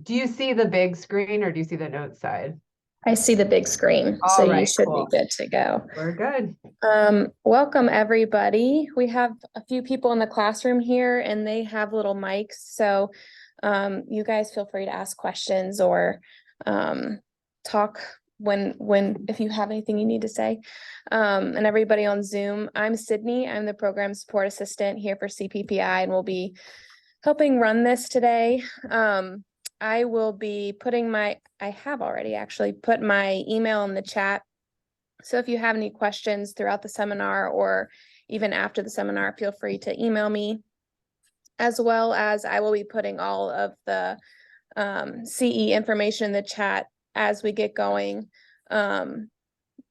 Do you see the big screen or do you see the notes side? I see the big screen, so All you right, should cool. be good to go. We're good. Welcome everybody. We have a few people in the classroom here and they have little mics, so you guys feel free to ask questions or talk when if you have anything you need to say. And everybody on Zoom, I'm Sydney. I'm the program support assistant here for CPPI and will be helping run this today. I will be putting I have already actually put my email in the chat. So if you have any questions throughout the seminar or even after the seminar, feel free to email me, as well as I will be putting all of the CE information in the chat as we get going. But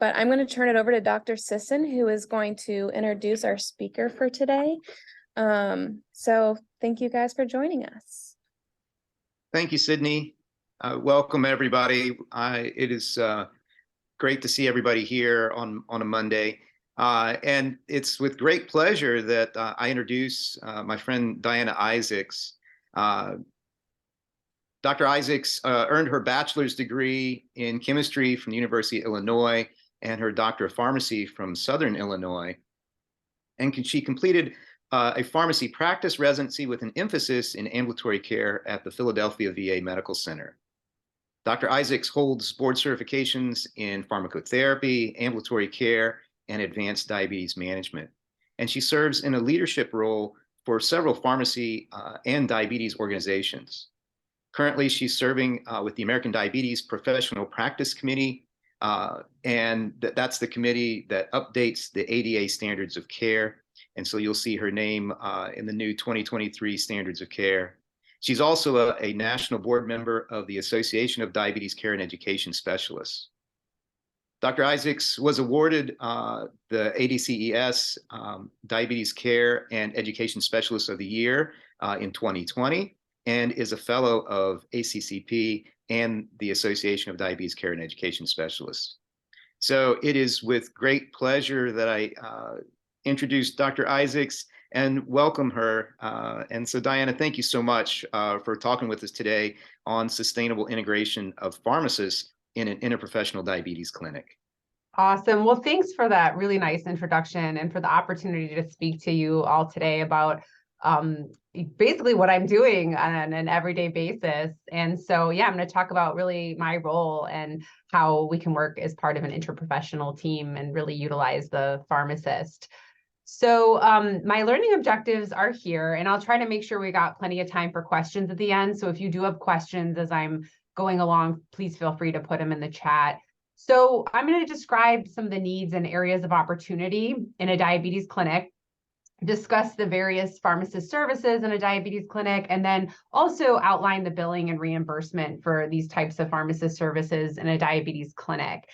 I'm going to turn it over to Dr. Sisson, who is going to introduce our speaker for today. So thank you guys for joining us. Thank you, Sydney. Welcome, everybody. It is great to see everybody here on a Monday. And it's with great pleasure that I introduce my friend Diana Isaacs. Dr. Isaacs earned her bachelor's degree in chemistry from the University of Illinois and her doctor of pharmacy from Southern Illinois. And she completed a pharmacy practice residency with an emphasis in ambulatory care at the Philadelphia VA Medical Center. Dr. Isaacs holds board certifications in pharmacotherapy, ambulatory care, and advanced diabetes management. And she serves in a leadership role for several pharmacy and diabetes organizations. Currently, she's serving with the American Diabetes Professional Practice Committee, and that's the committee that updates the ADA standards of care. And so you'll see her name in the new 2023 standards of care. She's also a national board member of the Association of Diabetes Care and Education Specialists. Dr. Isaacs was awarded the ADCES Diabetes Care and Education Specialist of the Year in 2020 and is a fellow of ACCP and the Association of Diabetes Care and Education Specialists. So it is with great pleasure that I introduce Dr. Isaacs and welcome her. And so Diana, thank you so much for talking with us today on sustainable integration of pharmacists in an interprofessional diabetes clinic. Awesome. Well, thanks for that really nice introduction and for the opportunity to speak to you all today about basically what I'm doing on an everyday basis. And so, yeah, I'm going to talk about really my role and how we can work as part of an interprofessional team and really utilize the pharmacist. So my learning objectives are here, and I'll try to make sure we got plenty of time for questions at the end. So if you do have questions as I'm going along, please feel free to put them in the chat. So I'm going to describe some of the needs and areas of opportunity in a diabetes clinic, discuss the various pharmacist services in a diabetes clinic, and then also outline the billing and reimbursement for these types of pharmacist services in a diabetes clinic.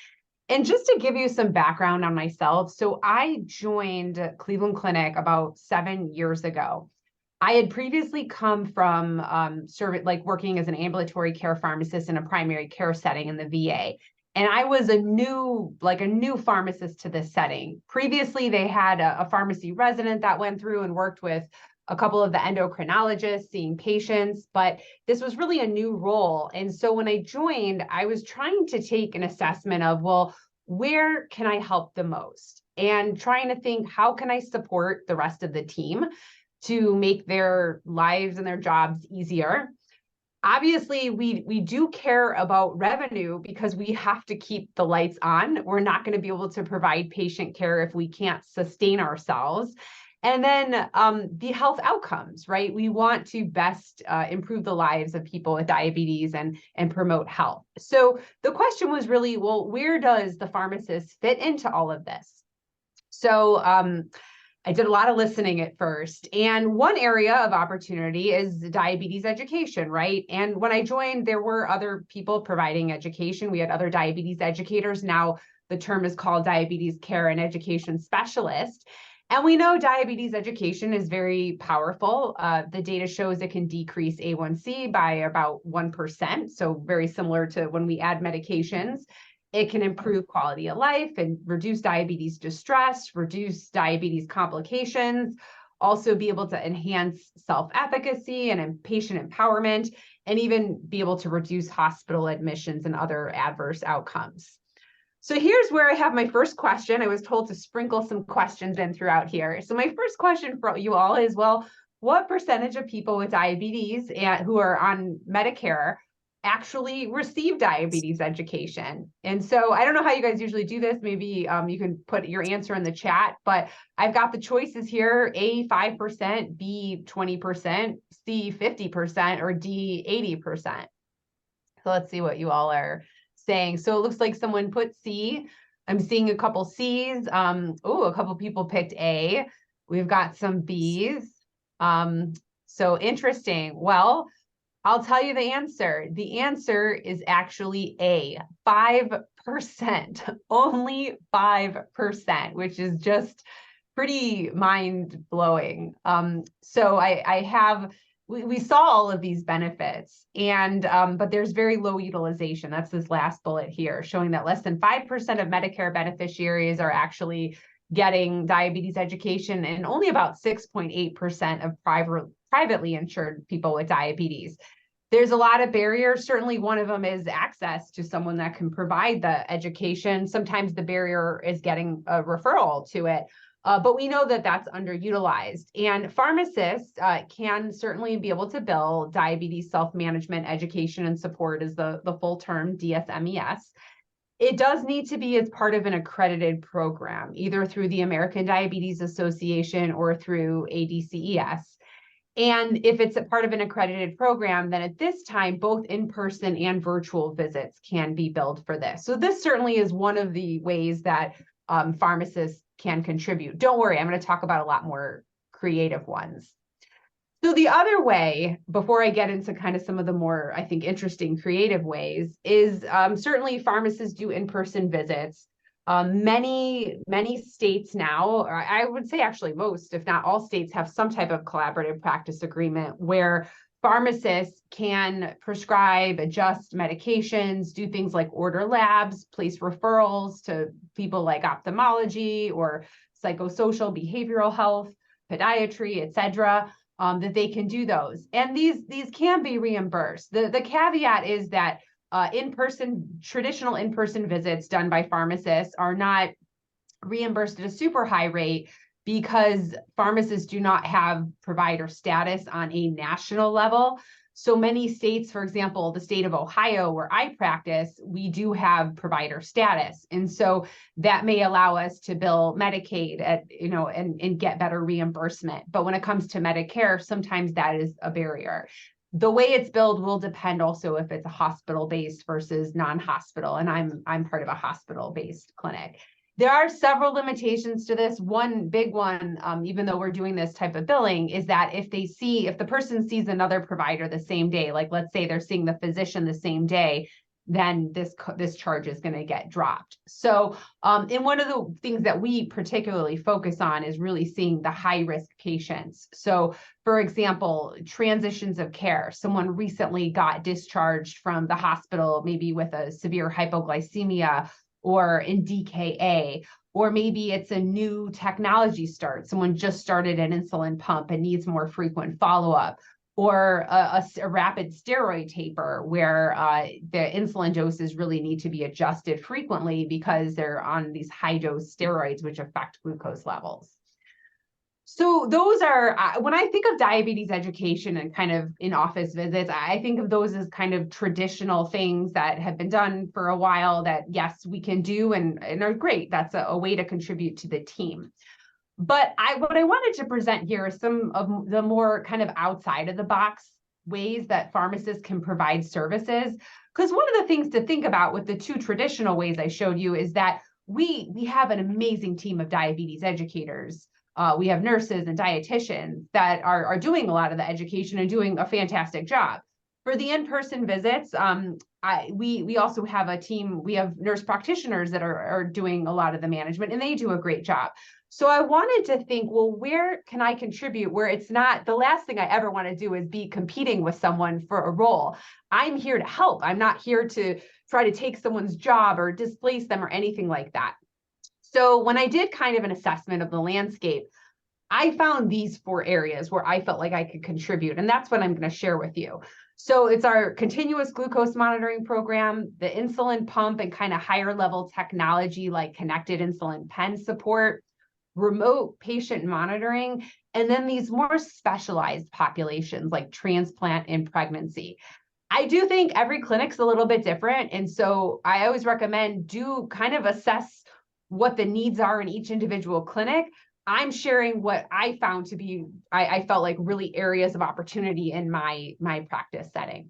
And just to give you some background on myself, so I joined Cleveland Clinic about 7 years ago. I had previously come from working as an ambulatory care pharmacist in a primary care setting in the VA. And I was a new pharmacist to this setting. Previously, they had a pharmacy resident that went through and worked with a couple of the endocrinologists seeing patients, but this was really a new role. And so when I joined, I was trying to take an assessment of, well, where can I help the most? And trying to think, how can I support the rest of the team to make their lives and their jobs easier? Obviously, we do care about revenue because we have to keep the lights on. We're not going to be able to provide patient care if we can't sustain ourselves. And then the health outcomes, right? We want to best improve the lives of people with diabetes and promote health. So the question was really, well, where does the pharmacist fit into all of this? So I did a lot of listening at first. And one area of opportunity is diabetes education, right? And when I joined, there were other people providing education. We had other diabetes educators. Now the term is called diabetes care and education specialist. And we know diabetes education is very powerful. The data shows it can decrease A1C by about 1%. So very similar to when we add medications. It can improve quality of life and reduce diabetes distress, reduce diabetes complications, also be able to enhance self-efficacy and patient empowerment. and even be able to reduce hospital admissions and other adverse outcomes. So here's where I have my first question. I was told to sprinkle some questions in throughout here. So my first question for you all is, well, what percentage of people with diabetes and who are on Medicare actually receive diabetes education? And so I don't know how you guys usually do this. Maybe you can put your answer in the chat, but I've got the choices here: A, 5%, B, 20%, C, 50%, or D, 80%. So let's see what you all are saying. So it looks like someone put C. I'm seeing a couple C's. Oh, a couple people picked A. We've got some B's. So interesting. Well, I'll tell you the answer. The answer is actually A, 5%, only 5%, which is just pretty mind-blowing. So I have, we saw all of these benefits, and but there's very low utilization. That's this last bullet here, showing that less than 5% of Medicare beneficiaries are actually getting diabetes education, and only about 6.8% of privately insured people with diabetes. There's a lot of barriers. Certainly one of them is access to someone that can provide the education. Sometimes the barrier is getting a referral to it, but we know that that's underutilized. And pharmacists can certainly be able to bill diabetes self-management education and support, is the full term, DSMES. It does need to be as part of an accredited program, either through the American Diabetes Association or through ADCES. And if it's a part of an accredited program, then at this time, both in-person and virtual visits can be billed for this. So this certainly is one of the ways that pharmacists can contribute. Don't worry, I'm going to talk about a lot more creative ones. So the other way, before I get into kind of some of the more, I think, interesting creative ways, is certainly pharmacists do in-person visits. Many states now, or I would say actually most, if not all states, have some type of collaborative practice agreement where pharmacists can prescribe, adjust medications, do things like order labs, place referrals to people like ophthalmology or psychosocial behavioral health, podiatry, et cetera. That they can do those. And these can be reimbursed. The caveat is that traditional in-person visits done by pharmacists are not reimbursed at a super high rate because pharmacists do not have provider status on a national level. So many states, for example, the state of Ohio, where I practice, we do have provider status. And so that may allow us to bill Medicaid at, and get better reimbursement. But when it comes to Medicare, sometimes that is a barrier. The way it's billed will depend also if it's a hospital-based versus non-hospital. And I'm part of a hospital-based clinic. There are several limitations to this. One big one, even though we're doing this type of billing, is that if the person sees another provider the same day, like let's say they're seeing the physician the same day, then this charge is going to get dropped. So, and one of the things that we particularly focus on is really seeing the high-risk patients. So, for example, transitions of care. Someone recently got discharged from the hospital, maybe with a severe hypoglycemia or in DKA, or maybe it's a new technology start. Someone just started an insulin pump and needs more frequent follow-up, or a rapid steroid taper where the insulin doses really need to be adjusted frequently because they're on these high-dose steroids, which affect glucose levels. So those are, when I think of diabetes education and kind of in-office visits, I think of those as kind of traditional things that have been done for a while that, yes, we can do and are great. That's a way to contribute to the team. But what I wanted to present here is some of the more kind of outside of the box ways that pharmacists can provide services. Because one of the things to think about with the two traditional ways I showed you is that we have an amazing team of diabetes educators. We have nurses and dietitians that are doing a lot of the education and doing a fantastic job. For the in-person visits, we also have a team. We have nurse practitioners that are doing a lot of the management, and they do a great job. So I wanted to think, well, where can I contribute where it's not the last thing I ever want to do is be competing with someone for a role. I'm here to help. I'm not here to try to take someone's job or displace them or anything like that. So when I did kind of an assessment of the landscape, I found these 4 areas where I felt like I could contribute, and that's what I'm going to share with you. So it's our continuous glucose monitoring program, the insulin pump and kind of higher level technology like connected insulin pen support, remote patient monitoring, and then these more specialized populations like transplant and pregnancy. I do think every clinic's a little bit different. And so I always recommend do kind of assess what the needs are in each individual clinic. I'm sharing what I found to be, I felt like really areas of opportunity in my practice setting.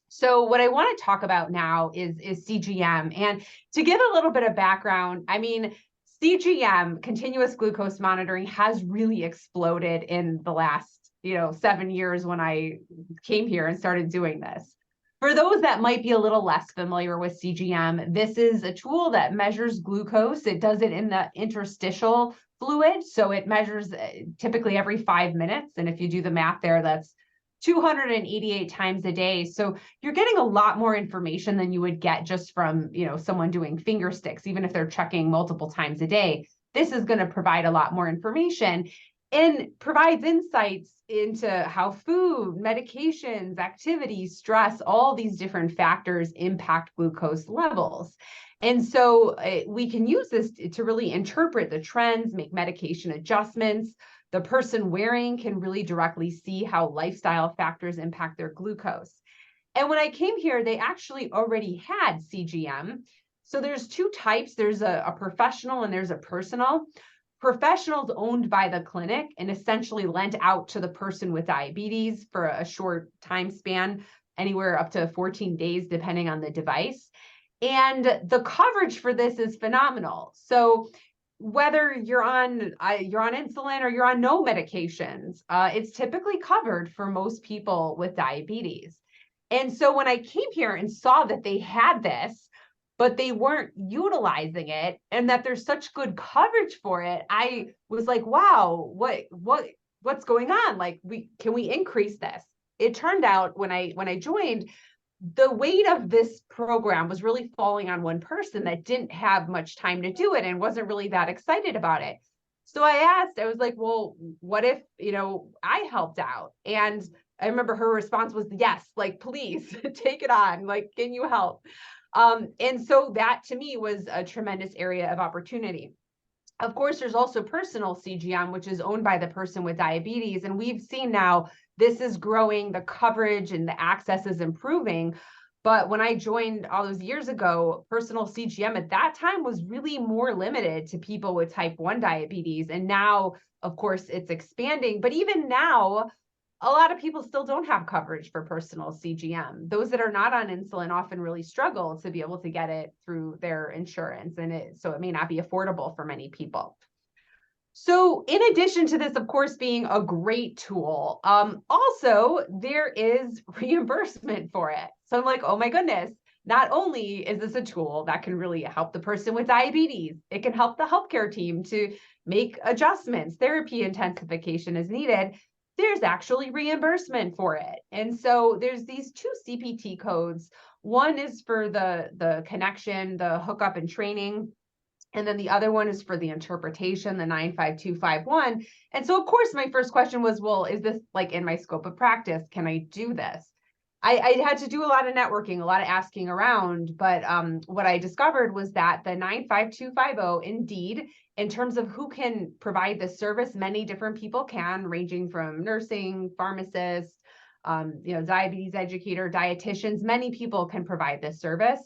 So what I want to talk about now is CGM. And to give a little bit of background, I mean, CGM, continuous glucose monitoring, has really exploded in the last, 7 years when I came here and started doing this. For those that might be a little less familiar with CGM, this is a tool that measures glucose. It does it in the interstitial fluid. So it measures typically every 5 minutes. And if you do the math there, that's 288 times a day. So you're getting a lot more information than you would get just from, someone doing finger sticks, even if they're checking multiple times a day. This is going to provide a lot more information and provides insights into how food, medications, activities, stress, all these different factors impact glucose levels. And so we can use this to really interpret the trends, make medication adjustments. The person wearing can really directly see how lifestyle factors impact their glucose. And when I came here, they actually already had CGM. So there's two types. There's a professional and there's a personal. Professionals owned by the clinic and essentially lent out to the person with diabetes for a short time span, anywhere up to 14 days, depending on the device. And the coverage for this is phenomenal. So whether you're on insulin or you're on no medications, it's typically covered for most people with diabetes. And so when I came here and saw that they had this, but they weren't utilizing it, and that there's such good coverage for it, I was like, wow, what's going on? Like, can we increase this? It turned out when I joined, the weight of this program was really falling on one person that didn't have much time to do it and wasn't really that excited about it. So I was like, well, what if, I helped out? And I remember her response was, yes, like, please take it on. Like, can you help? And so that to me was a tremendous area of opportunity. Of course, there's also personal CGM, which is owned by the person with diabetes. And we've seen now this is growing, the coverage and the access is improving. But when I joined all those years ago, personal CGM at that time was really more limited to people with type 1 diabetes. And now, of course, it's expanding. But even now, a lot of people still don't have coverage for personal CGM. Those that are not on insulin often really struggle to be able to get it through their insurance. So it may not be affordable for many people. So in addition to this, of course, being a great tool, also there is reimbursement for it. So I'm like, oh my goodness, not only is this a tool that can really help the person with diabetes, it can help the healthcare team to make adjustments, therapy intensification is needed. There's actually reimbursement for it. And so there's these two CPT codes. One is for the connection, the hookup and training. And then the other one is for the interpretation, the 95251. And so, of course, my first question was, well, is this like in my scope of practice? Can I do this? I had to do a lot of networking, a lot of asking around. But what I discovered was that the 95250, indeed, in terms of who can provide this service, many different people can, ranging from nursing, pharmacists, diabetes educator, dietitians, many people can provide this service.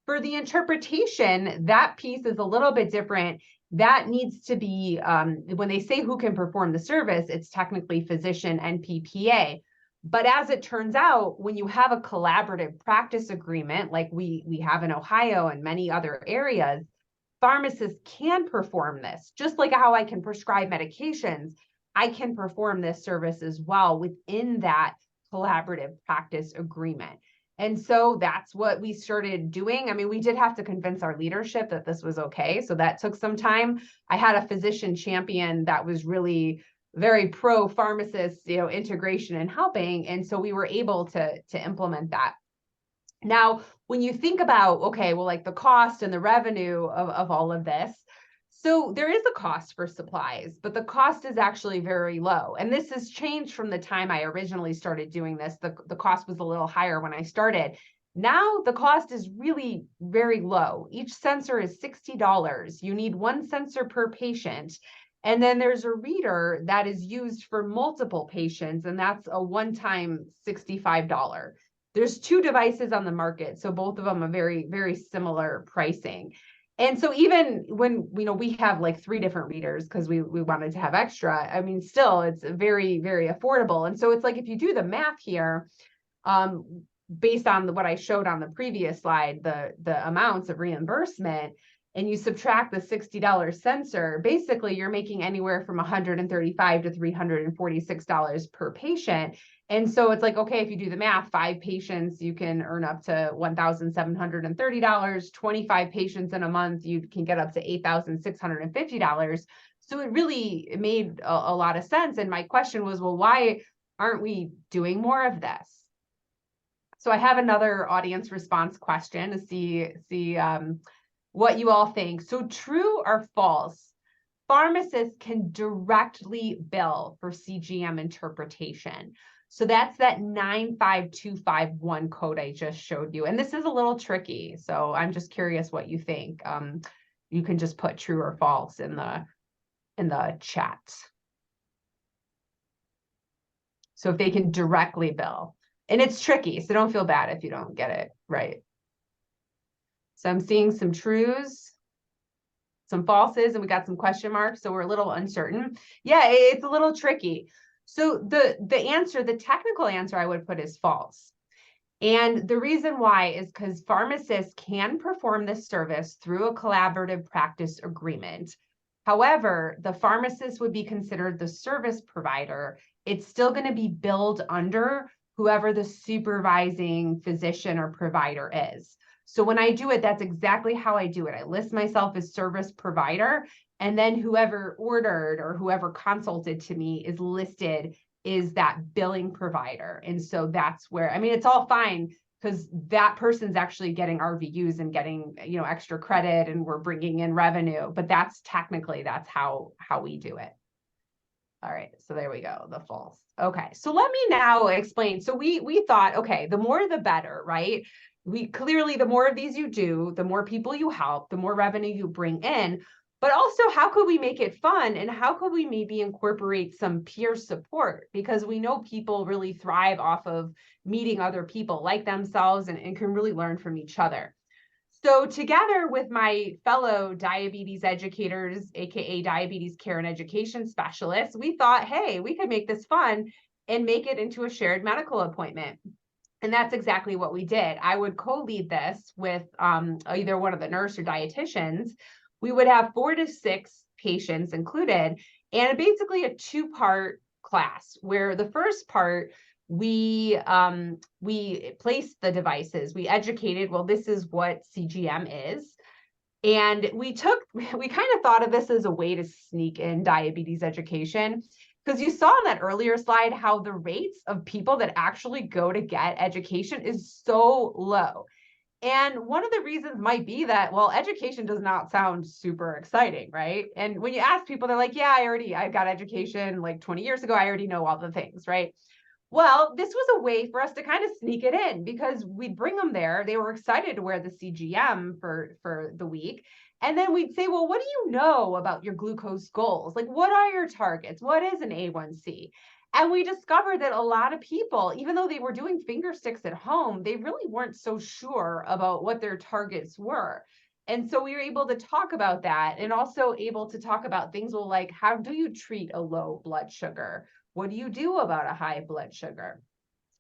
For the interpretation, that piece is a little bit different. That needs to be, when they say who can perform the service, it's technically physician and PPA. But as it turns out, when you have a collaborative practice agreement, like we have in Ohio and many other areas, pharmacists can perform this. Just like how I can prescribe medications, I can perform this service as well within that collaborative practice agreement. And so that's what we started doing. I mean, we did have to convince our leadership that this was okay. So that took some time. I had a physician champion that was really very pro pharmacist, integration and helping. And so we were able to implement that. Now, when you think about, okay, well, like the cost and the revenue of all of this, So there is a cost for supplies, but the cost is actually very low. And this has changed from the time I originally started doing this. The cost was a little higher when I started. Now the cost is really very low. Each sensor is $60. You need one sensor per patient. And then there's a reader that is used for multiple patients, and that's a one-time $65. There's two devices on the market, so both of them are very, very similar pricing. And so even when, we have like 3 different readers because we wanted to have extra, I mean, still it's very, very affordable. And so it's like, if you do the math here, based on what I showed on the previous slide, the amounts of reimbursement, and you subtract the $60 sensor, basically you're making anywhere from $135 to $346 per patient. And so it's like, okay, if you do the math, 5 patients, you can earn up to $1,730, 25 patients in a month, you can get up to $8,650. So it really made a lot of sense. And my question was, well, why aren't we doing more of this? So I have another audience response question to see what you all think. So true or false, pharmacists can directly bill for CGM interpretation. So that's that 95251 code I just showed you. And this is a little tricky. So I'm just curious what you think. You can just put true or false in the chat. So if they can directly bill. And it's tricky, so don't feel bad if you don't get it right. So I'm seeing some trues, some falses, and we got some question marks, so we're a little uncertain. Yeah, it's a little tricky. So the technical answer I would put is false. And the reason why is because pharmacists can perform this service through a collaborative practice agreement. However, the pharmacist would be considered the service provider. It's still going to be billed under whoever the supervising physician or provider is. So when I do it, that's exactly how I do it. I list myself as service provider, and then whoever ordered or whoever consulted to me is listed is that billing provider. And so that's where, I mean, it's all fine because that person's actually getting RVUs and getting, extra credit, and we're bringing in revenue, but that's how we do it. All right, so there we go, the false. Okay, so let me now explain. So we thought, okay, the more the better, right? We clearly, the more of these you do, the more people you help, the more revenue you bring in. But also, how could we make it fun? And how could we maybe incorporate some peer support? Because we know people really thrive off of meeting other people like themselves and can really learn from each other. So together with my fellow diabetes educators, AKA diabetes care and education specialists, we thought, hey, we could make this fun and make it into a shared medical appointment. And that's exactly what we did. I would co-lead this with either one of the nurse or dietitians. We would have 4 to 6 patients included, and basically a 2-part class where the first part, we placed the devices, we educated, well, this is what CGM is. And we kind of thought of this as a way to sneak in diabetes education, because you saw on that earlier slide how the rates of people that actually go to get education is so low. And one of the reasons might be that, well, education does not sound super exciting, right? And when you ask people, they're like, yeah, I got education like 20 years ago. I already know all the things, right? Well, this was a way for us to kind of sneak it in, because we'd bring them there. They were excited to wear the CGM for the week. And then we'd say, well, what do you know about your glucose goals? Like, what are your targets? What is an A1C? And we discovered that a lot of people, even though they were doing finger sticks at home, they really weren't so sure about what their targets were. And so we were able to talk about that, and also able to talk about things like, how do you treat a low blood sugar? What do you do about a high blood sugar?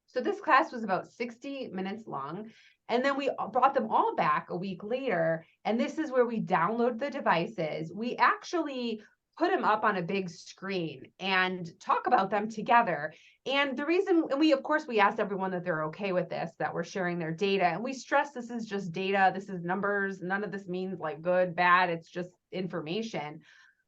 So this class was about 60 minutes long. And then we brought them all back a week later. And this is where we download the devices. We actually put them up on a big screen and talk about them together. And the reason, and we asked everyone that they're okay with this, that we're sharing their data. And we stress this is just data. This is numbers. None of this means like good, bad. It's just information.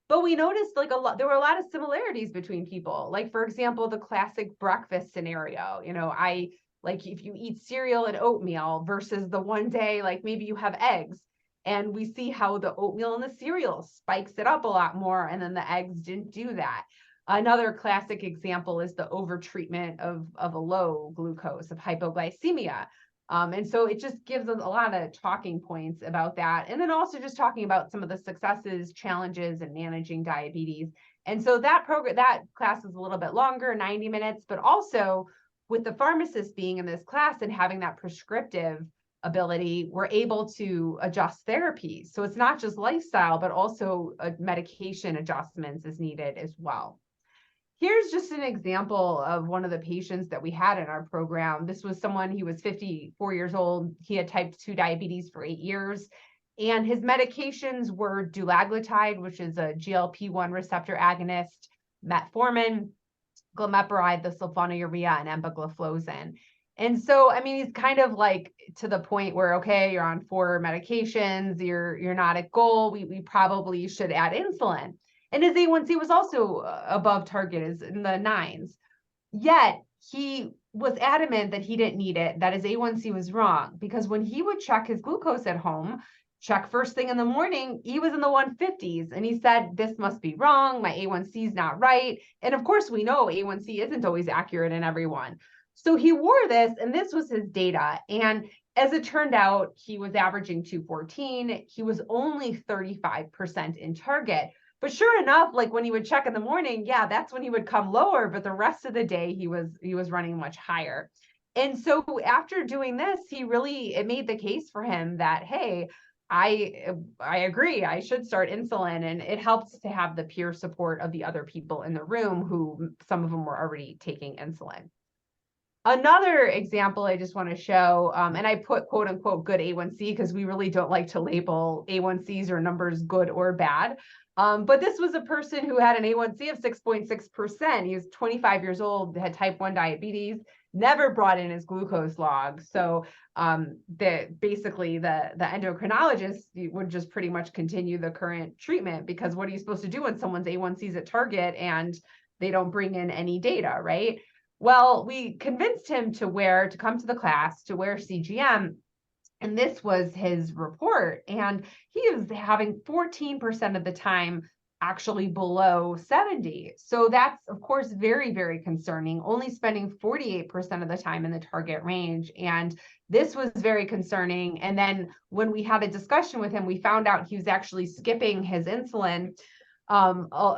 But we noticed there were a lot of similarities between people. Like, for example, the classic breakfast scenario, if you eat cereal and oatmeal versus the one day, like maybe you have eggs. And we see how the oatmeal and the cereal spikes it up a lot more, and then the eggs didn't do that. Another classic example is the overtreatment of a low glucose, of hypoglycemia. And so it just gives us a lot of talking points about that. And then also just talking about some of the successes, challenges, and managing diabetes. And so that class is a little bit longer, 90 minutes, but also with the pharmacist being in this class and having that prescriptive ability, we're able to adjust therapies. So it's not just lifestyle, but also medication adjustments is needed as well. Here's just an example of one of the patients that we had in our program. This was someone, he was 54 years old. He had type 2 diabetes for 8 years. And his medications were dulaglutide, which is a GLP-1 receptor agonist, metformin, glimepiride, the sulfonylurea, and empagliflozin. And so, I mean, he's kind of like to the point where, okay, you're on 4 medications, you're not at goal. We probably should add insulin. And his A1C was also above target, is in the 9s. Yet he was adamant that he didn't need it, that his A1C was wrong, because when he would check his glucose at home, check first thing in the morning, he was in the 150s. And he said, this must be wrong. My A1C is not right. And of course, we know A1C isn't always accurate in everyone. So he wore this, and this was his data. And as it turned out, he was averaging 214. He was only 35% in target. But sure enough, like when he would check in the morning, yeah, that's when he would come lower. But the rest of the day, he was running much higher. And so after doing this, it made the case for him that, hey, I agree, I should start insulin. And it helps to have the peer support of the other people in the room, who some of them were already taking insulin. Another example I just want to show, and I put quote unquote good A1C because we really don't like to label A1Cs or numbers good or bad. But this was a person who had an A1C of 6.6%. He was 25 years old, had type 1 diabetes, never brought in his glucose log. So basically the endocrinologist would just pretty much continue the current treatment, because what are you supposed to do when someone's A1C is at target and they don't bring in any data, right? Well, we convinced him to come to the class, to wear CGM. And this was his report. And he is having 14% of the time actually below 70. So that's, of course, very, very concerning, only spending 48% of the time in the target range. And this was very concerning. And then when we had a discussion with him, we found out he was actually skipping his insulin,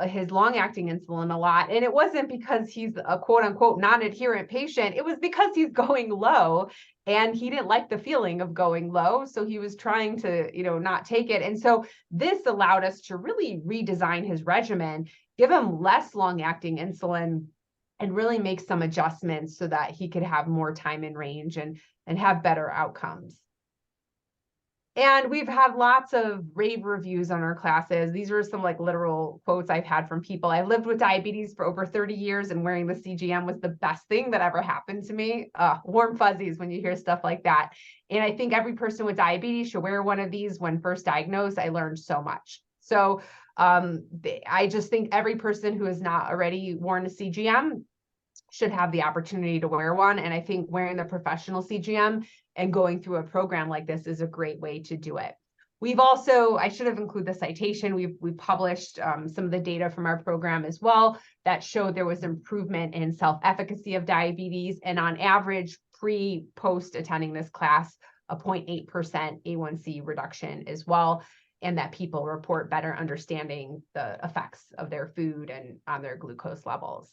his long-acting insulin a lot. And it wasn't because he's a quote unquote non-adherent patient. It was because he's going low and he didn't like the feeling of going low. So he was trying to, not take it. And so this allowed us to really redesign his regimen, give him less long-acting insulin, and really make some adjustments so that he could have more time in range and have better outcomes. And we've had lots of rave reviews on our classes. These are some like literal quotes I've had from people. I lived with diabetes for over 30 years, and wearing the CGM was the best thing that ever happened to me. Warm fuzzies when you hear stuff like that. And I think every person with diabetes should wear one of these. When first diagnosed, I learned so much. So I just think every person who has not already worn a CGM should have the opportunity to wear one. And I think wearing the professional CGM and going through a program like this is a great way to do it. We've also, I should have included the citation, we published some of the data from our program as well that showed there was improvement in self-efficacy of diabetes, and on average, pre-post attending this class, a 0.8% A1C reduction as well, and that people report better understanding the effects of their food and on their glucose levels.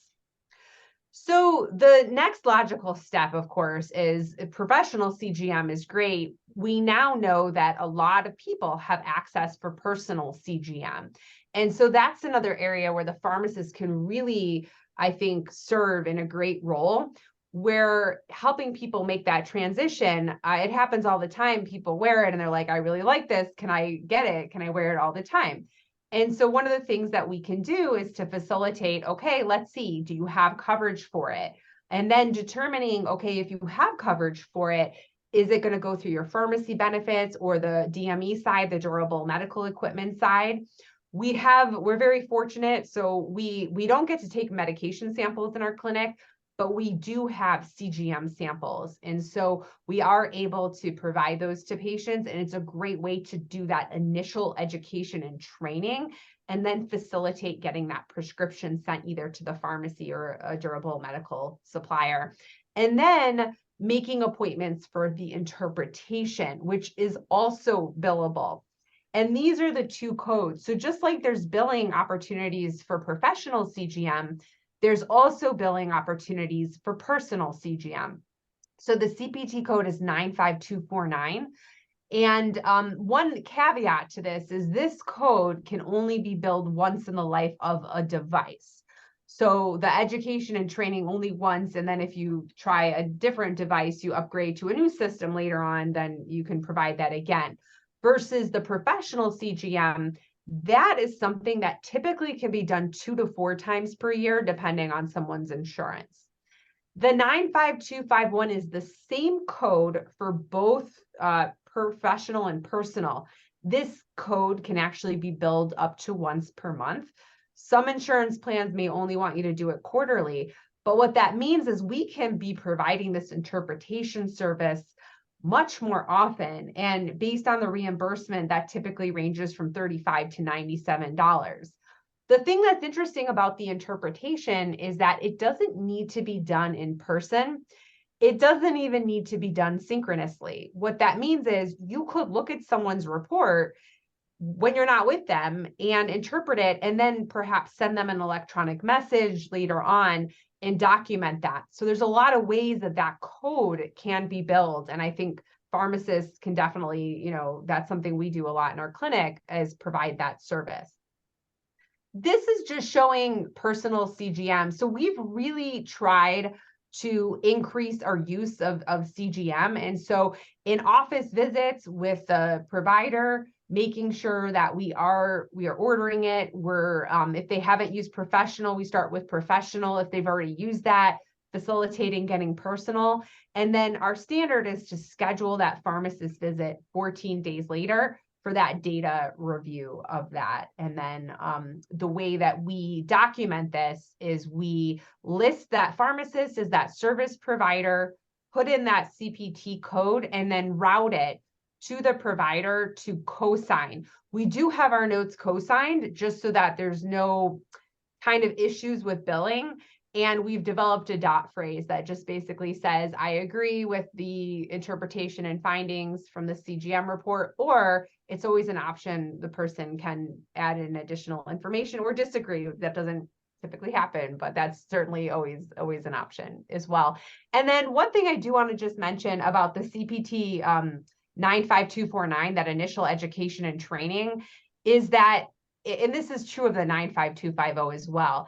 So the next logical step, of course, is professional CGM is great. We now know that a lot of people have access for personal CGM. And so that's another area where the pharmacist can really, I think, serve in a great role, where helping people make that transition. It happens all the time. People wear it and they're like, I really like this. Can I get it? Can I wear it all the time? And so one of the things that we can do is to facilitate, okay, let's see, do you have coverage for it? And then determining, okay, if you have coverage for it, is it going to go through your pharmacy benefits or the DME side, the durable medical equipment side? We're very fortunate. So we don't get to take medication samples in our clinic, but we do have CGM samples. And so we are able to provide those to patients. And it's a great way to do that initial education and training, and then facilitate getting that prescription sent either to the pharmacy or a durable medical supplier. And then making appointments for the interpretation, which is also billable. And these are the two codes. So just like there's billing opportunities for professional CGM, there's also billing opportunities for personal CGM. So the CPT code is 95249. And one caveat to this is this code can only be billed once in the life of a device. So the education and training only once, and then if you try a different device, you upgrade to a new system later on, then you can provide that again. Versus the professional CGM, that is something that typically can be done 2 to 4 times per year, depending on someone's insurance. The 95251 is the same code for both professional and personal. This code can actually be billed up to once per month. Some insurance plans may only want you to do it quarterly, but what that means is we can be providing this interpretation service much more often. And based on the reimbursement, that typically ranges from $35 to $97. The thing that's interesting about the interpretation is that it doesn't need to be done in person. It doesn't even need to be done synchronously. What that means is you could look at someone's report when you're not with them and interpret it, and then perhaps send them an electronic message later on and document that. So there's a lot of ways that that code can be billed. And I think pharmacists can definitely, that's something we do a lot in our clinic, is provide that service. This is just showing personal CGM. So we've really tried to increase our use of CGM. And so in office visits with the provider, making sure that we are ordering it. We're if they haven't used professional, we start with professional. If they've already used that, facilitating getting personal. And then our standard is to schedule that pharmacist visit 14 days later for that data review of that. And then the way that we document this is we list that pharmacist as that service provider, put in that CPT code, and then route it to the provider to co-sign. We do have our notes co-signed just so that there's no kind of issues with billing. And we've developed a dot phrase that just basically says, I agree with the interpretation and findings from the CGM report, or it's always an option. The person can add in additional information or disagree. That doesn't typically happen, but that's certainly always an option as well. And then one thing I do want to just mention about the CPT 95249, that initial education and training, is that, and this is true of the 95250 as well,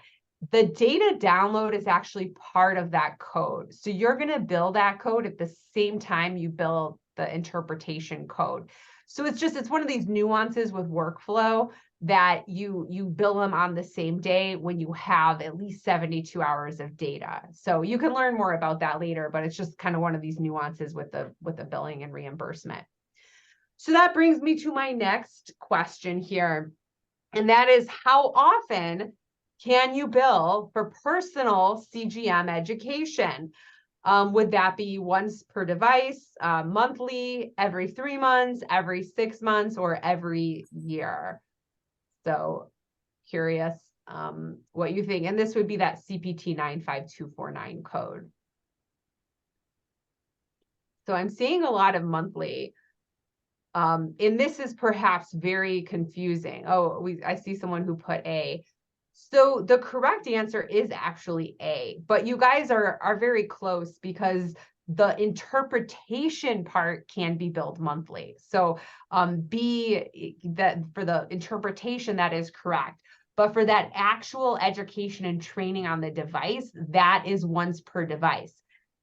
the data download is actually part of that code. So you're going to bill that code at the same time you bill the interpretation code. So it's one of these nuances with workflow that you bill them on the same day when you have at least 72 hours of data. So you can learn more about that later, but it's just kind of one of these nuances with the billing and reimbursement. So that brings me to my next question here. And that is, how often can you bill for personal CGM education? Would that be once per device, monthly, every 3 months, every 6 months, or every year? So curious what you think. And this would be that CPT 95249 code. So I'm seeing a lot of monthly. And this is perhaps very confusing. Oh, I see someone who put A. So the correct answer is actually A, but you guys are very close, because the interpretation part can be billed monthly. So B, that for the interpretation, that is correct. But for that actual education and training on the device, that is once per device.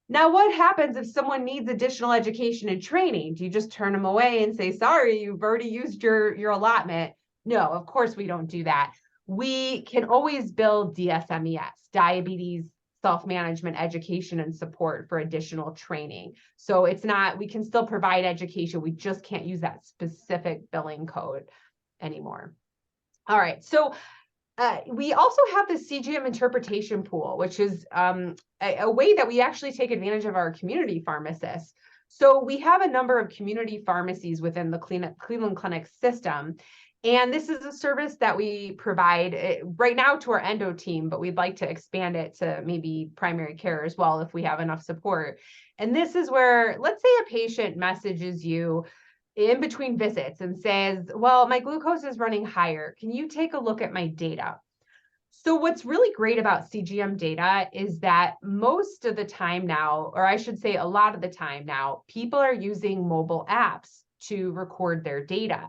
Now, what happens if someone needs additional education and training? Do you just turn them away and say, sorry, you've already used your allotment? No, of course we don't do that. We can always bill DSMES, diabetes self-management education and support, for additional training. So it's not, we can still provide education. We just can't use that specific billing code anymore. All right. So We also have the CGM Interpretation Pool, which is a way that we actually take advantage of our community pharmacists. So we have a number of community pharmacies within the Cleveland Clinic system. And this is a service that we provide right now to our endo team, but we'd like to expand it to maybe primary care as well if we have enough support. And this is where, let's say a patient messages you in between visits and says, well, my glucose is running higher. Can you take a look at my data? So what's really great about CGM data is that most of the time now, or I should say a lot of the time now, people are using mobile apps to record their data.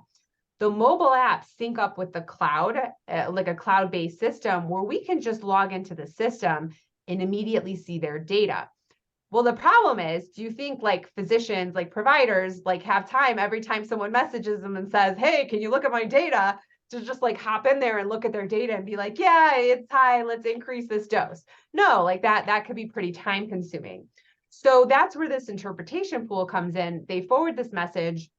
The mobile apps sync up with the cloud, like a cloud-based system where we can just log into the system and immediately see their data. Well, the problem is, do you think like physicians, like providers, like have time every time someone messages them and says, hey, can you look at my data, to just like hop in there and look at their data and be like, yeah, it's high, let's increase this dose? No, like that could be pretty time consuming. So that's where this interpretation pool comes in. They forward this message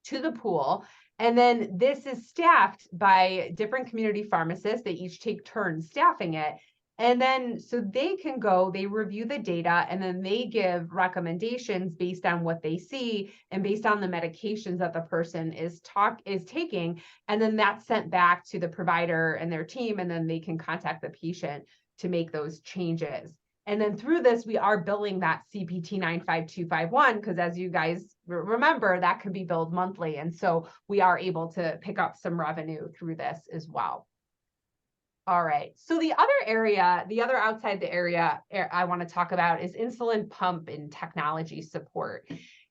to the pool, and then this is staffed by different community pharmacists. They each take turns staffing it. And then so they can go, they review the data, and then they give recommendations based on what they see and based on the medications that the person is taking. And then that's sent back to the provider and their team, and then they can contact the patient to make those changes. And then through this, we are billing that CPT 95251, because as you guys remember, that can be billed monthly. And so we are able to pick up some revenue through this as well. All right. So the other area, the other outside the area I want to talk about is insulin pump and technology support.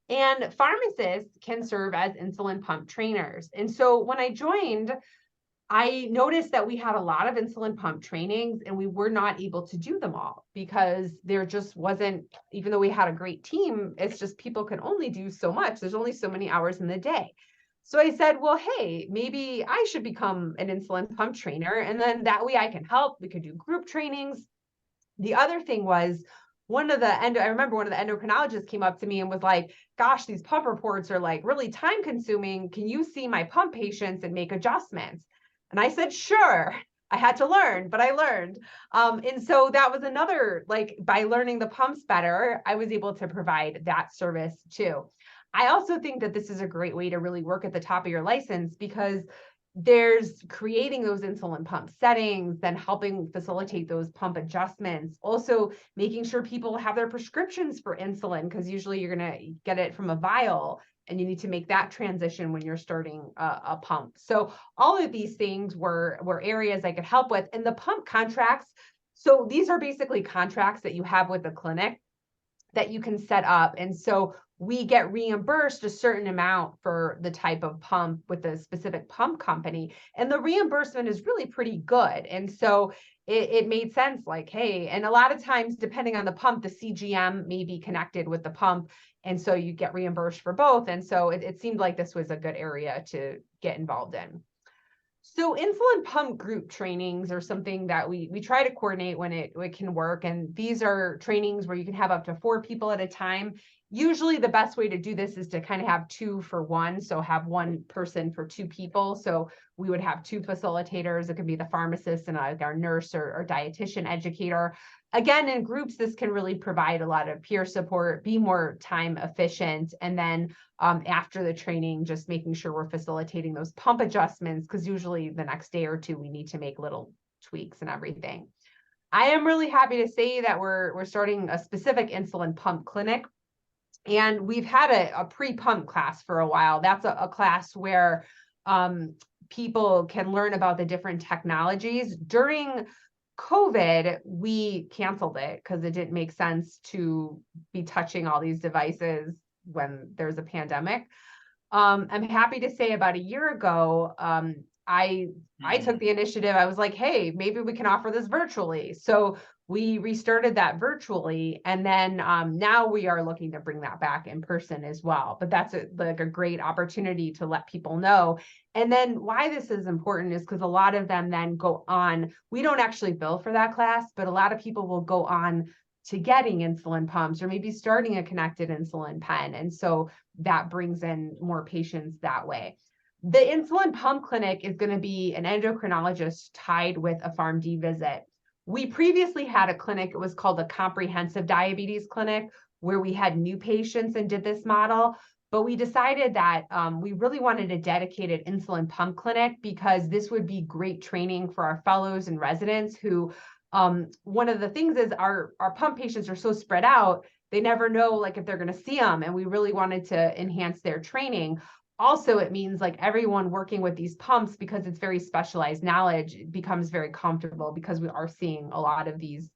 And pharmacists can serve as insulin pump trainers. And so when I joined, I noticed that we had a lot of insulin pump trainings and we were not able to do them all because there just wasn't, even though we had a great team, it's just people can only do so much. There's only so many hours in the day. So I said, well, hey, maybe I should become an insulin pump trainer. And then that way I can help. We could do group trainings. The other thing was I remember one of the endocrinologists came up to me and was like, gosh, these pump reports are like really time consuming. Can you see my pump patients and make adjustments? And I said, sure. I had to learn, but I learned. And so that was another, like by learning the pumps better, I was able to provide that service too. I also think that this is a great way to really work at the top of your license, because there's creating those insulin pump settings, then helping facilitate those pump adjustments, also making sure people have their prescriptions for insulin, because usually you're going to get it from a vial and you need to make that transition when you're starting a pump. So all of these things were areas I could help with. And the pump contracts, so these are basically contracts that you have with the clinic that you can set up. And so we get reimbursed a certain amount for the type of pump with a specific pump company. And the reimbursement is really pretty good. And so it made sense, like, hey, and a lot of times, depending on the pump, the CGM may be connected with the pump. And so you get reimbursed for both. And so it seemed like this was a good area to get involved in. So insulin pump group trainings are something that we try to coordinate when it can work. And these are trainings where you can have up to 4 people at a time. Usually the best way to do this is to kind of have 2 for 1. So have 1 person for 2 people. So we would have 2 facilitators. It could be the pharmacist and our nurse or dietitian educator. Again, in groups, this can really provide a lot of peer support, be more time efficient. And then after the training, just making sure we're facilitating those pump adjustments, because usually the next day or 2, we need to make little tweaks and everything. I am really happy to say that we're starting a specific insulin pump clinic. And we've had a pre-pump class for a while. That's a class where people can learn about the different technologies. During COVID, we canceled it because it didn't make sense to be touching all these devices when there's a pandemic. I'm happy to say about a year ago, I took the initiative. I was like, hey, maybe we can offer this virtually. So we restarted that virtually. And then now we are looking to bring that back in person as well. But that's like a great opportunity to let people know. And then why this is important is because a lot of them then go on. We don't actually bill for that class, but a lot of people will go on to getting insulin pumps or maybe starting a connected insulin pen. And so that brings in more patients that way. The insulin pump clinic is going to be an endocrinologist tied with a Pharm.D visit. We previously had a clinic, it was called a comprehensive diabetes clinic, where we had new patients and did this model. But we decided that we really wanted a dedicated insulin pump clinic because this would be great training for our fellows and residents who, one of the things is our pump patients are so spread out, they never know like if they're going to see them. And we really wanted to enhance their training. Also, it means like everyone working with these pumps, because it's very specialized knowledge, it becomes very comfortable because we are seeing a lot of these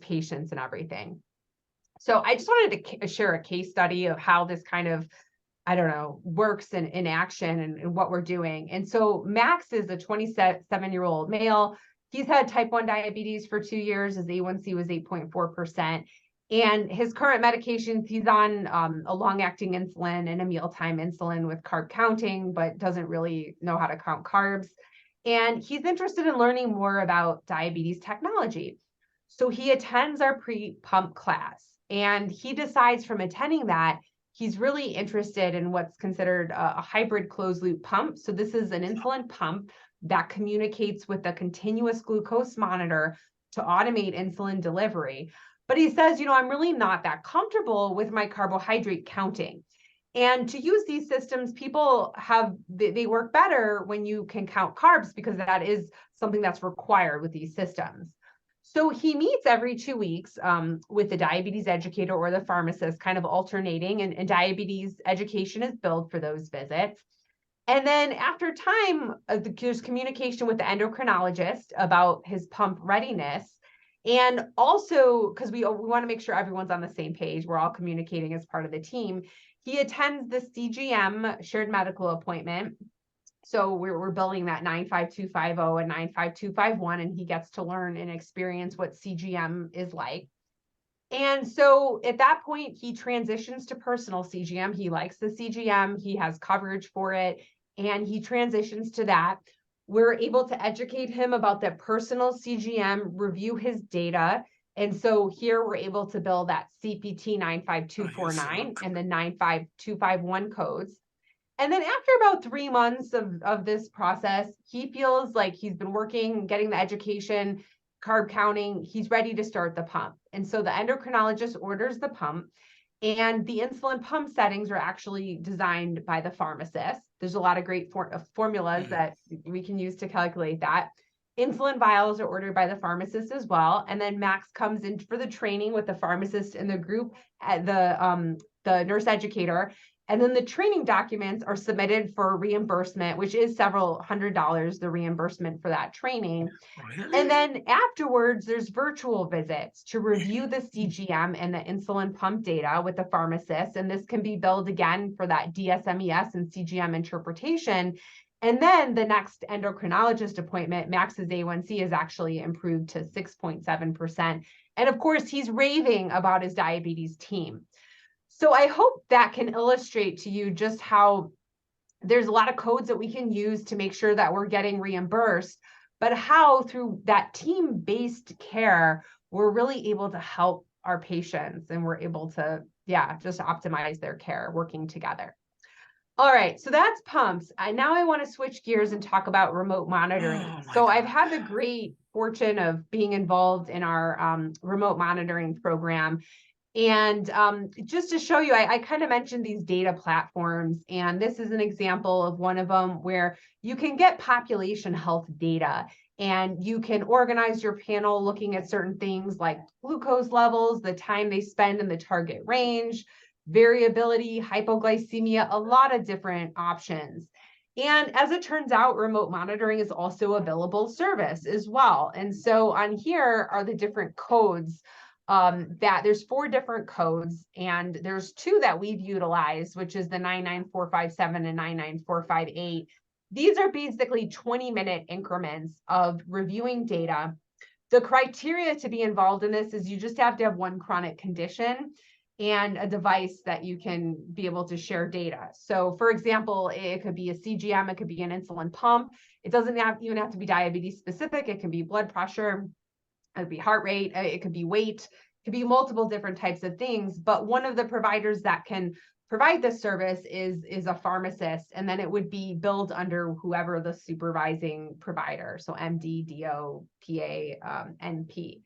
patients and everything. So I just wanted to share a case study of how this kind of, I don't know, works in action and what we're doing. And so Max is a 27-year-old male. He's had type 1 diabetes for 2 years. His A1C was 8.4%. And his current medications, he's on a long-acting insulin and a mealtime insulin with carb counting, but doesn't really know how to count carbs. And he's interested in learning more about diabetes technology. So he attends our pre-pump class, and he decides from attending that he's really interested in what's considered a hybrid closed-loop pump. So this is an insulin pump that communicates with a continuous glucose monitor to automate insulin delivery. But he says, I'm really not that comfortable with my carbohydrate counting. And to use these systems, people they work better when you can count carbs, because that is something that's required with these systems. So he meets every 2 weeks with the diabetes educator or the pharmacist, kind of alternating, and diabetes education is billed for those visits. And then after time, there's communication with the endocrinologist about his pump readiness. And also, because we want to make sure everyone's on the same page, we're all communicating as part of the team, he attends the CGM shared medical appointment. So we're billing that 95250 and 95251, and he gets to learn and experience what CGM is like. And so at that point, he transitions to personal CGM. He likes the CGM, he has coverage for it, and he transitions to that. We're able to educate him about that personal CGM, review his data. And so here we're able to bill that CPT 95249 and the 95251 codes. And then after about 3 months of this process, he feels like he's been working, getting the education, carb counting, he's ready to start the pump. And so the endocrinologist orders the pump, and the insulin pump settings are actually designed by the pharmacist. There's a lot of great formulas that we can use to calculate that. Insulin vials are ordered by the pharmacist as well. And then Max comes in for the training with the pharmacist in the group at the nurse educator. And then the training documents are submitted for reimbursement, which is several $100s, the reimbursement for that training. Really? And then afterwards, there's virtual visits to review the CGM and the insulin pump data with the pharmacist. And this can be billed again for that DSMES and CGM interpretation. And then the next endocrinologist appointment, Max's A1C is actually improved to 6.7%. And of course, he's raving about his diabetes team. So I hope that can illustrate to you just how there's a lot of codes that we can use to make sure that we're getting reimbursed, but how through that team-based care, we're really able to help our patients, and we're able to, just optimize their care working together. All right, so that's pumps. Now I want to switch gears and talk about remote monitoring. So I've had the great fortune of being involved in our remote monitoring program. And just to show you, I kind of mentioned these data platforms, and this is an example of one of them where you can get population health data, and you can organize your panel looking at certain things like glucose levels, the time they spend in the target range, variability, hypoglycemia, a lot of different options. And as it turns out, remote monitoring is also a billable service as well. And so on here are the different codes that there's 4 different codes, and there's 2 that we've utilized, which is the 99457 and 99458. These are basically 20-minute increments of reviewing data. The criteria to be involved in this is you just have to have 1 chronic condition and a device that you can be able to share data. So for example, it could be a CGM, it could be an insulin pump. It doesn't even have to be diabetes specific. It can be blood pressure, it could be heart rate, it could be weight, it could be multiple different types of things. But one of the providers that can provide this service is a pharmacist, and then it would be billed under whoever the supervising provider, so MD, DO, PA, NP.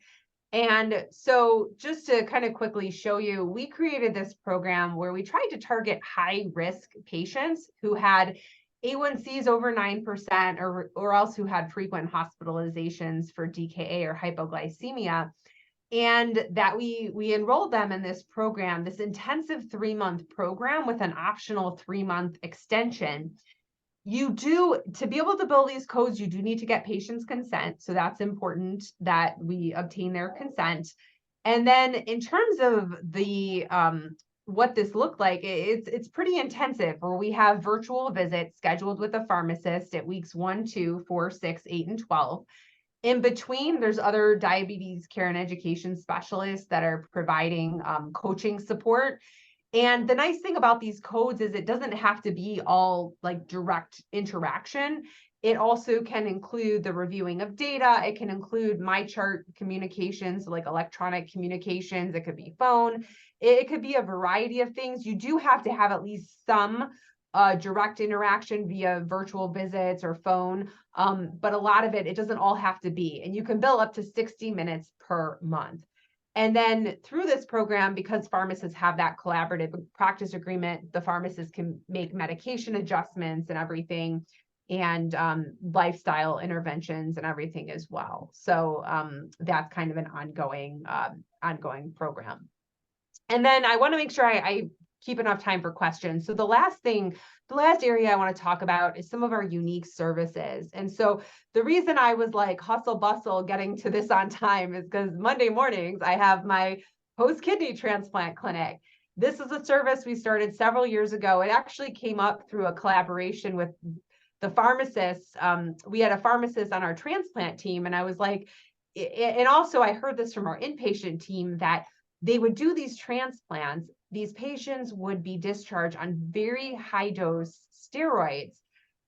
And so just to kind of quickly show you, we created this program where we tried to target high risk patients who had A1Cs over 9% or else who had frequent hospitalizations for DKA or hypoglycemia. And that we enrolled them in this program, this intensive 3-month program with an optional 3-month extension. To be able to bill these codes, you do need to get patients' consent. So that's important that we obtain their consent. And then in terms of the what this looked like, it's pretty intensive, where we have virtual visits scheduled with a pharmacist at weeks 1, 2, 4, 6, 8, and 12. In between, there's other diabetes care and education specialists that are providing coaching support. And the nice thing about these codes is it doesn't have to be all like direct interaction. It also can include the reviewing of data. It can include MyChart communications, like electronic communications. It could be phone. It could be a variety of things. You do have to have at least some direct interaction via virtual visits or phone. But a lot of it doesn't all have to be. And you can bill up to 60 minutes per month. And then through this program, because pharmacists have that collaborative practice agreement, the pharmacist can make medication adjustments and everything, and lifestyle interventions and everything as well. So that's kind of an ongoing program. And then I want to make sure I keep enough time for questions. So the last area I want to talk about is some of our unique services. And so the reason I was like hustle bustle getting to this on time is because Monday mornings I have my post-kidney transplant clinic. This is a service we started several years ago. It actually came up through a collaboration with the pharmacists. We had a pharmacist on our transplant team, and I was like, and also I heard this from our inpatient team, that they would do these transplants. These patients would be discharged on very high dose steroids.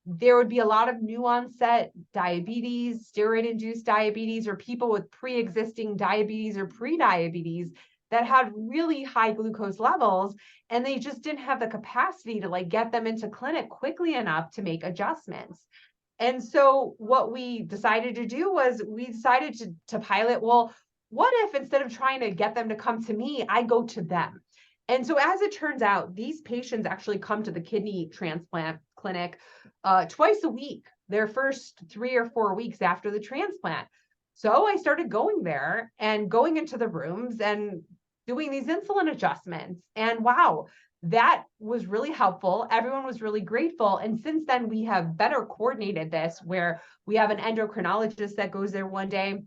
There would be a lot of new onset diabetes, steroid-induced diabetes, or people with pre-existing diabetes or pre-diabetes that had really high glucose levels, and they just didn't have the capacity to like get them into clinic quickly enough to make adjustments. And so what we decided to do was we decided to pilot, well, what if instead of trying to get them to come to me, I go to them? And so as it turns out, these patients actually come to the kidney transplant clinic twice a week, their first 3 or 4 weeks after the transplant. So I started going there and going into the rooms and doing these insulin adjustments. And wow, that was really helpful. Everyone was really grateful. And since then, we have better coordinated this, where we have an endocrinologist that goes there one day.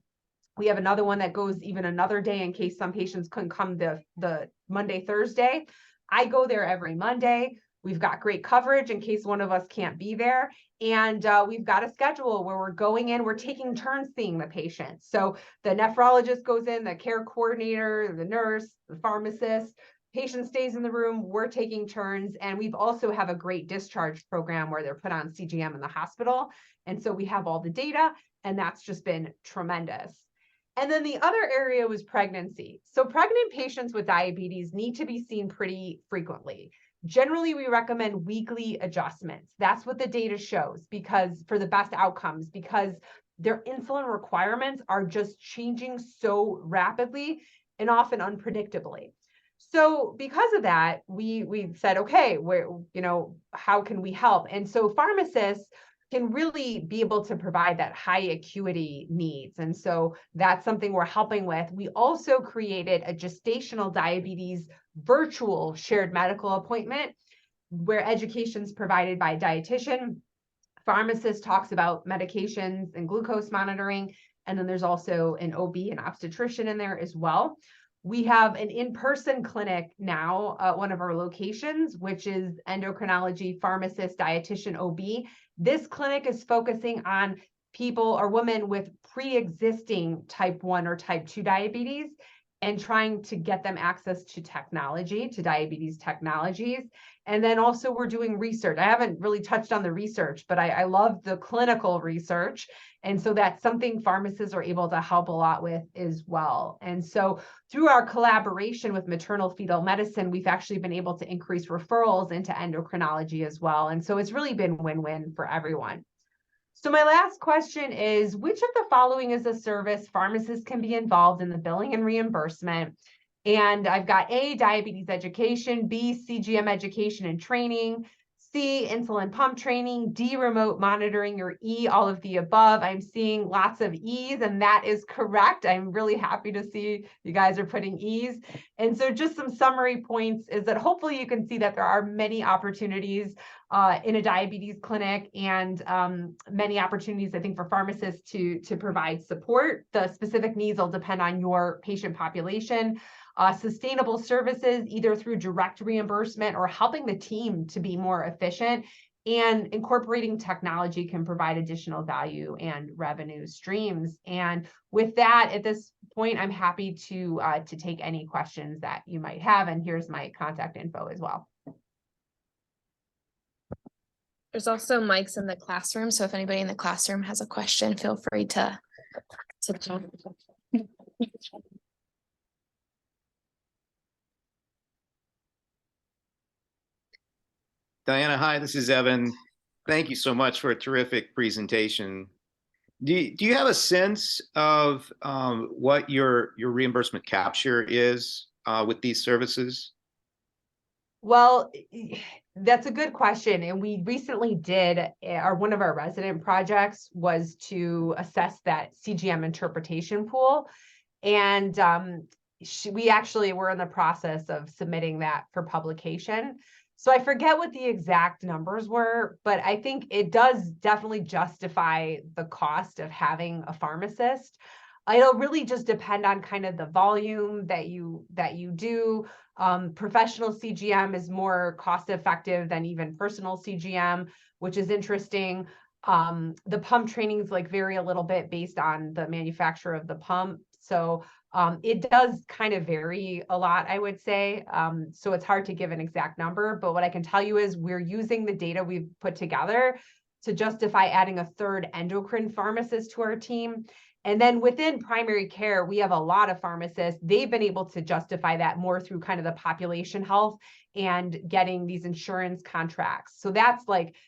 We have another one that goes even another day in case some patients couldn't come the Monday, Thursday. I go there every Monday. We've got great coverage in case one of us can't be there. And we've got a schedule where we're going in, we're taking turns seeing the patient. So the nephrologist goes in, the care coordinator, the nurse, the pharmacist, patient stays in the room, we're taking turns. And we've also have a great discharge program where they're put on CGM in the hospital. And so we have all the data, and that's just been tremendous. And then the other area was pregnancy. So pregnant patients with diabetes need to be seen pretty frequently. Generally, we recommend weekly adjustments. That's what the data shows, because for the best outcomes, because their insulin requirements are just changing so rapidly and often unpredictably. So because of that, we said, okay, how can we help? And so pharmacists can really be able to provide that high acuity needs. And so that's something we're helping with. We also created a gestational diabetes virtual shared medical appointment where education is provided by a dietitian. Pharmacist talks about medications and glucose monitoring. And then there's also an OB and obstetrician in there as well. We have an in-person clinic now at one of our locations, which is endocrinology, pharmacist, dietitian, OB. This clinic is focusing on people or women with pre-existing type 1 or type 2 diabetes. and trying to get them access to technology, to diabetes technologies. And then also we're doing research. I haven't really touched on the research, but I love the clinical research. And so that's something pharmacists are able to help a lot with as well. And so through our collaboration with maternal fetal medicine, we've actually been able to increase referrals into endocrinology as well. And so it's really been win-win for everyone. So my last question is, which of the following is a service pharmacists can be involved in the billing and reimbursement? And I've got A, diabetes education, B, CGM education and training, C, insulin pump training, D, remote monitoring, or E, all of the above. I'm seeing lots of E's, and that is correct. I'm really happy to see you guys are putting E's. And so just some summary points is that hopefully you can see that there are many opportunities in a diabetes clinic, and many opportunities, I think, for pharmacists to provide support. The specific needs will depend on your patient population. Sustainable services, either through direct reimbursement or helping the team to be more efficient, and incorporating technology can provide additional value and revenue streams. And with that, at this point, I'm happy to take any questions that you might have. And here's my contact info as well. There's also mics in the classroom, so if anybody in the classroom has a question, feel free to talk. Diana, hi, this is Evan. Thank you so much for a terrific presentation. Do you have a sense of what your reimbursement capture is with these services? Well, that's a good question. And we recently did, one of our resident projects was to assess that CGM Interpretation Pool. And we actually were in the process of submitting that for publication. So I forget what the exact numbers were, but I think it does definitely justify the cost of having a pharmacist. It'll really just depend on kind of the volume that you do. Professional CGM is more cost effective than even personal CGM, which is interesting. The pump trainings vary a little bit based on the manufacturer of the pump. So it does kind of vary a lot, I would say. So it's hard to give an exact number, but what I can tell you is we're using the data we've put together to justify adding a third endocrine pharmacist to our team. And then within primary care, we have a lot of pharmacists. They've been able to justify that more through kind of the population health and getting these insurance contracts. So that's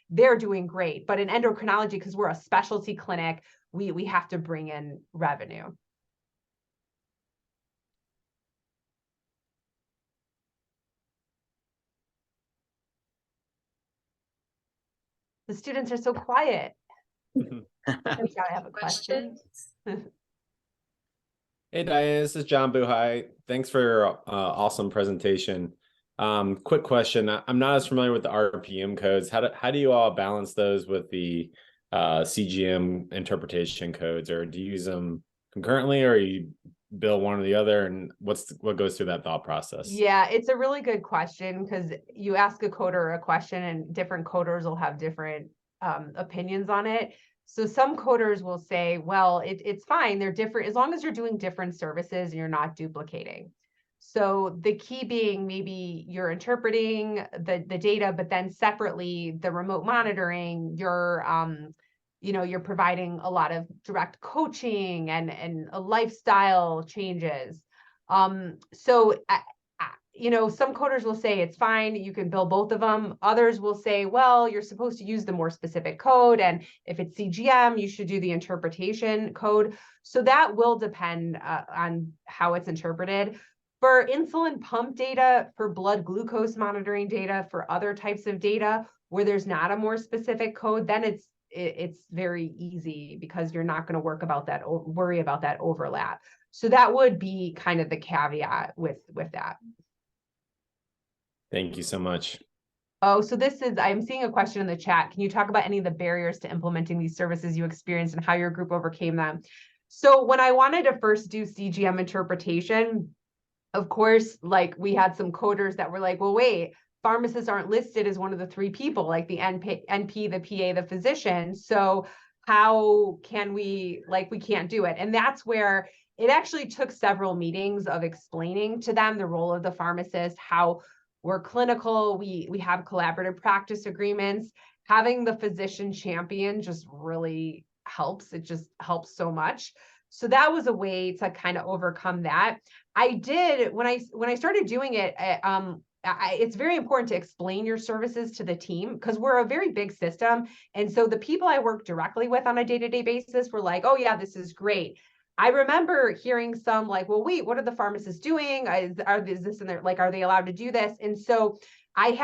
they're doing great. But in endocrinology, because we're a specialty clinic, we have to bring in revenue. The students are so quiet. I have a question. Hey Diane, this is John Buhai. Thanks for your awesome presentation. Quick question. I'm not as familiar with the RPM codes. How do you all balance those with the CGM interpretation codes, or do you use them concurrently, or you bill one or the other, and what goes through that thought process? Yeah, it's a really good question, because you ask a coder a question and different coders will have different opinions on it. So some coders will say, well, it's fine. They're different as long as you're doing different services and you're not duplicating. So the key being maybe you're interpreting the data, but then separately the remote monitoring, you're providing a lot of direct coaching and a lifestyle changes. Some coders will say it's fine, you can bill both of them. Others will say, well, you're supposed to use the more specific code, and if it's CGM, you should do the interpretation code. So that will depend on how it's interpreted. For insulin pump data, for blood glucose monitoring data, for other types of data where there's not a more specific code, then it's very easy, because you're not going to worry about that overlap. So that would be kind of the caveat with that. Thank you so much. Oh, so I'm seeing a question in the chat. Can you talk about any of the barriers to implementing these services you experienced and how your group overcame them? So when I wanted to first do CGM interpretation, of course, we had some coders that were like, well, wait, pharmacists aren't listed as one of the three people, like the NP, the PA, the physician. So how can we can't do it? And that's where it actually took several meetings of explaining to them the role of the pharmacist, how we're clinical, we have collaborative practice agreements. Having the physician champion just really helps. It just helps so much. So that was a way to kind of overcome that. I did when I started doing it. It's very important to explain your services to the team because we're a very big system. And so the people I work directly with on a day-to-day basis were like, oh yeah, this is great. I remember hearing some like, well, wait, what are the pharmacists doing? Is this in there? Like, are they allowed to do this? And so I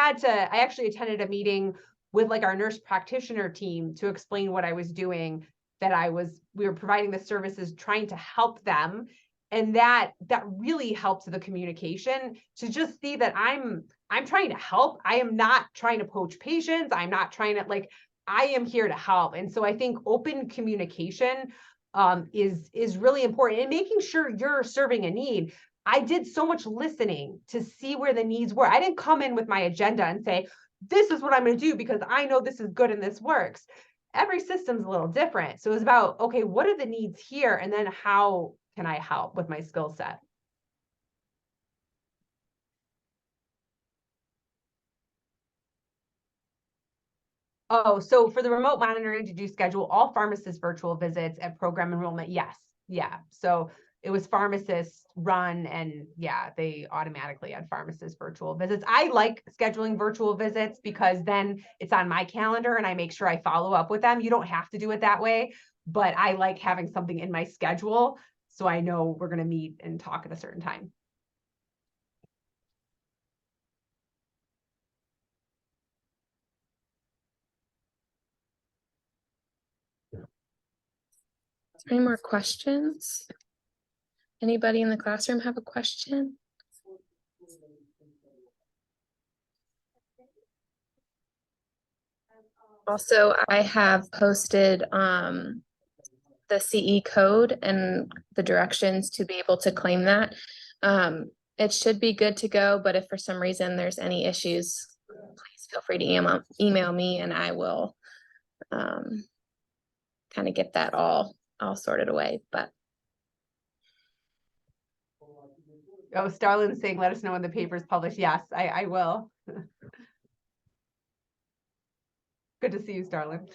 actually attended a meeting with like our nurse practitioner team to explain what I was doing, that we were providing the services, trying to help them. And that really helped the communication to just see that I'm trying to help. I am not trying to poach patients. I'm not trying to I am here to help. And so I think open communication is really important, and making sure you're serving a need. I did so much listening to see where the needs were. I didn't come in with my agenda and say, this is what I'm going to do because I know this is good and this works. Every system's a little different. So it was about, okay, what are the needs here? And then how can I help with my skill set? Oh, so for the remote monitoring, did you schedule all pharmacists virtual visits at program enrollment? Yes. Yeah. So it was pharmacists run, and yeah, they automatically had pharmacist virtual visits. I like scheduling virtual visits because then it's on my calendar and I make sure I follow up with them. You don't have to do it that way, but I like having something in my schedule so I know we're going to meet and talk at a certain time. Any more questions? Anybody in the classroom have a question? Also, I have posted the CE code and the directions to be able to claim that. It should be good to go, but if for some reason there's any issues, please feel free to email me and I will kind of get that all sorted away. But oh, Starlin's saying, let us know when the paper's published. Yes, I will. Good to see you, Starlin.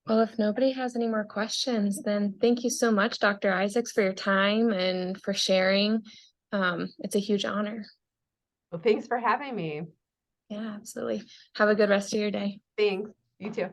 well, if nobody has any more questions, then thank you so much, Dr. Isaacs, for your time and for sharing. It's a huge honor. Well, thanks for having me. Yeah, absolutely. Have a good rest of your day. Thanks. You too.